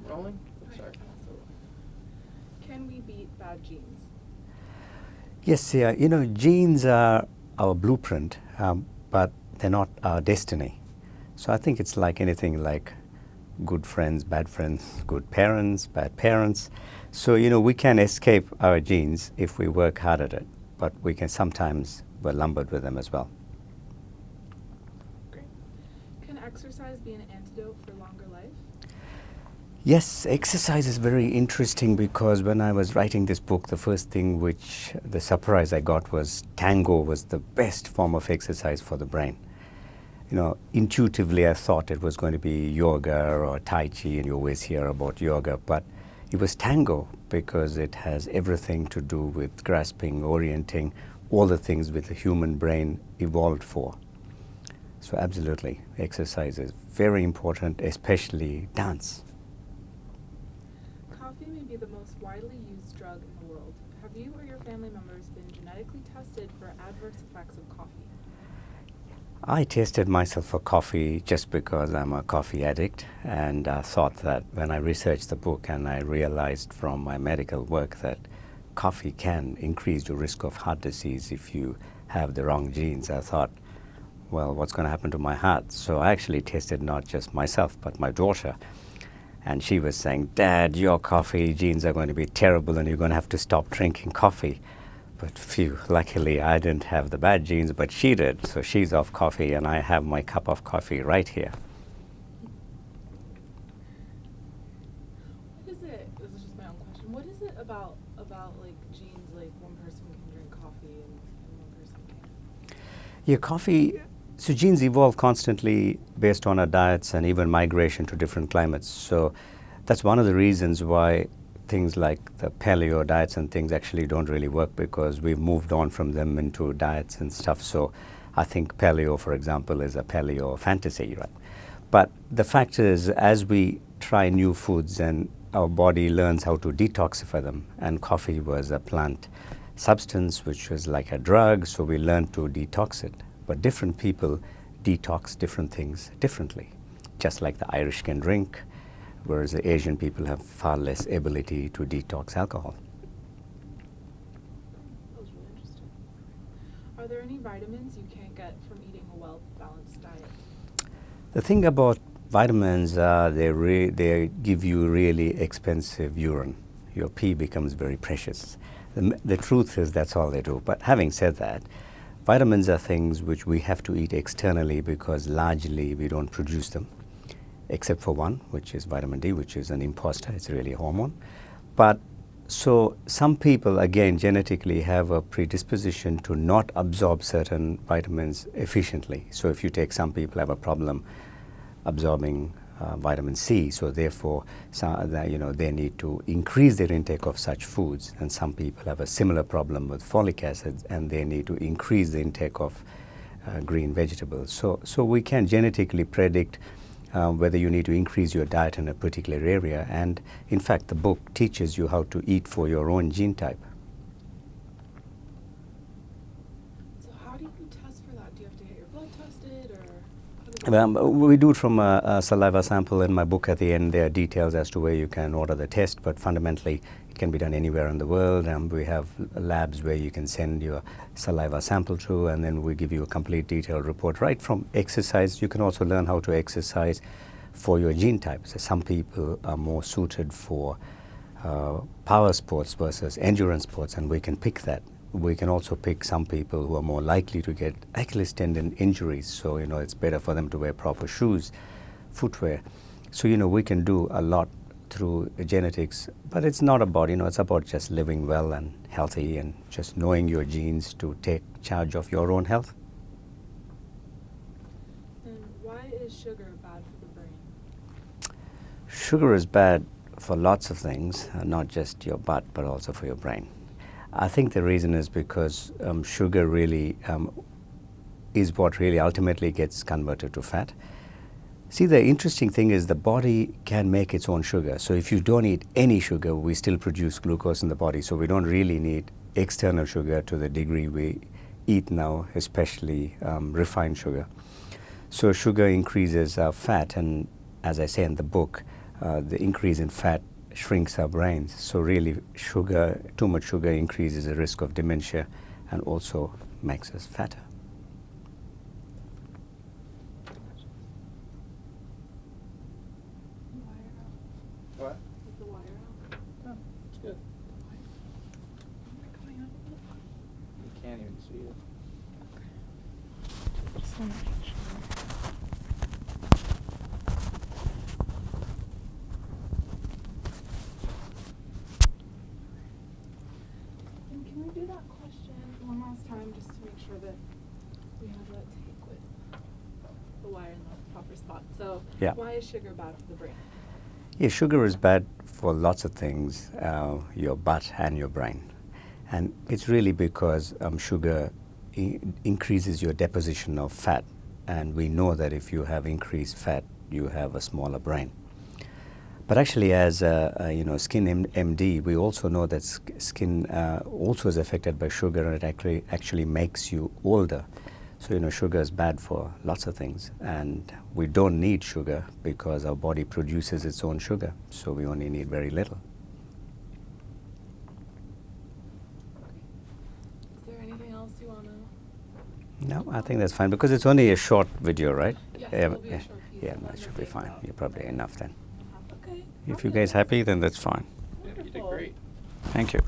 Rolling? Sorry. Can we beat bad genes? Yes, yeah, you know, genes are our blueprint, but they're not our destiny. So I think it's like anything, like good friends, good parents, bad parents. So, you know, we can escape our genes if we work hard at it, but we can sometimes, we're lumbered with them as well. Great. Can exercise be an antidote for longer life? Yes, exercise is very interesting because when I was writing this book, the first thing which the surprise I got was tango was the best form of exercise for the brain. You know, intuitively I thought it was going to be yoga or Tai Chi, and you always hear about yoga, but it was tango because it has everything to do with grasping, orienting, all the things with the human brain evolved for. So absolutely, exercise is very important, especially dance. Coffee may be the most widely used drug in the world. Have you or your family members been genetically tested for adverse effects of coffee? I tested myself for coffee just because I'm a coffee addict, and I thought that when I researched the book and I realized from my medical work that coffee can increase your risk of heart disease if you have the wrong genes, I thought, well, what's going to happen to my heart? So I actually tested not just myself, but my daughter. And she was saying, Dad, your coffee genes are going to be terrible and you're going to have to stop drinking coffee. But phew, luckily I didn't have the bad genes, but she did. So she's off coffee and I have my cup of coffee right here. What is it, this is just my own question, what is it about like genes, like one person can drink coffee and one person can't? Yeah, coffee, so genes evolve constantly based on our diets and even migration to different climates. So that's one of the reasons why things like the paleo diets and things actually don't really work, because we've moved on from them into diets and stuff. So I think paleo, for example, is a paleo fantasy, right? But the fact is, as we try new foods and our body learns how to detoxify them, and coffee was a plant substance which was like a drug, so we learned to detox it. But different people detox different things differently, just like the Irish can drink, whereas the Asian people have far less ability to detox alcohol. That was really interesting. Are there any vitamins you can't get from eating a well-balanced diet? The thing about vitamins, they give you really expensive urine. Your pee becomes very precious. The truth is that's all they do. But having said that, vitamins are things which we have to eat externally because largely we don't produce them, except for one, which is vitamin D, which is an imposter. It's really a hormone. But so some people, again, genetically have a predisposition to not absorb certain vitamins efficiently. So if you take, some people have a problem absorbing vitamin C, so therefore they need to increase their intake of such foods. And some people have a similar problem with folic acid, and they need to increase the intake of green vegetables. So we can genetically predict whether you need to increase your diet in a particular area. And in fact, the book teaches you how to eat for your own gene type. So how do you test for that? Do you have to get your blood tested, or how does that We do it from a saliva sample. In my book at the end, there are details as to where you can order the test, but fundamentally it can be done anywhere in the world. We have labs where you can send your saliva sample to, and then we give you a complete detailed report. Right from exercise, you can also learn how to exercise for your gene type. So some people are more suited for power sports versus endurance sports, and we can pick that. We can also pick some people who are more likely to get Achilles tendon injuries, so it's better for them to wear proper shoes, footwear. So we can do a lot through genetics, but it's not about, it's about just living well and healthy and just knowing your genes to take charge of your own health. And why is sugar bad for the brain? Sugar is bad for lots of things, not just your butt, but also for your brain. I think the reason is because sugar really is what really ultimately gets converted to fat. See, the interesting thing is the body can make its own sugar. So if you don't eat any sugar, we still produce glucose in the body. So we don't really need external sugar to the degree we eat now, especially refined sugar. So sugar increases fat, and as I say in the book, the increase in fat shrinks our brains. So really, sugar, too much sugar increases the risk of dementia and also makes us fatter. What? Is the wire out? Oh, it's good. Am I coming out of it? You can't even see it. Just want to make sure. And can we do that question one last time just to make sure that we have that take with the wire in the proper spot? So, Yeah. why is sugar bad for the brain? Yeah, sugar is bad for lots of things, your gut and your brain. And it's really because sugar increases your deposition of fat. And we know that if you have increased fat, you have a smaller brain. But actually, as skin MD, we also know that skin also is affected by sugar, and it actually makes you older. So sugar is bad for lots of things, and we don't need sugar because our body produces its own sugar. So we only need very little. Is there anything else you want to? No, I think that's fine because it's only a short video, right? Yes, it will be a short piece Yeah, and that then should the be fine. breakout. You're probably enough then. Okay. If you guys happy, then that's fine. Yeah, you did Wonderful. great. Thank you.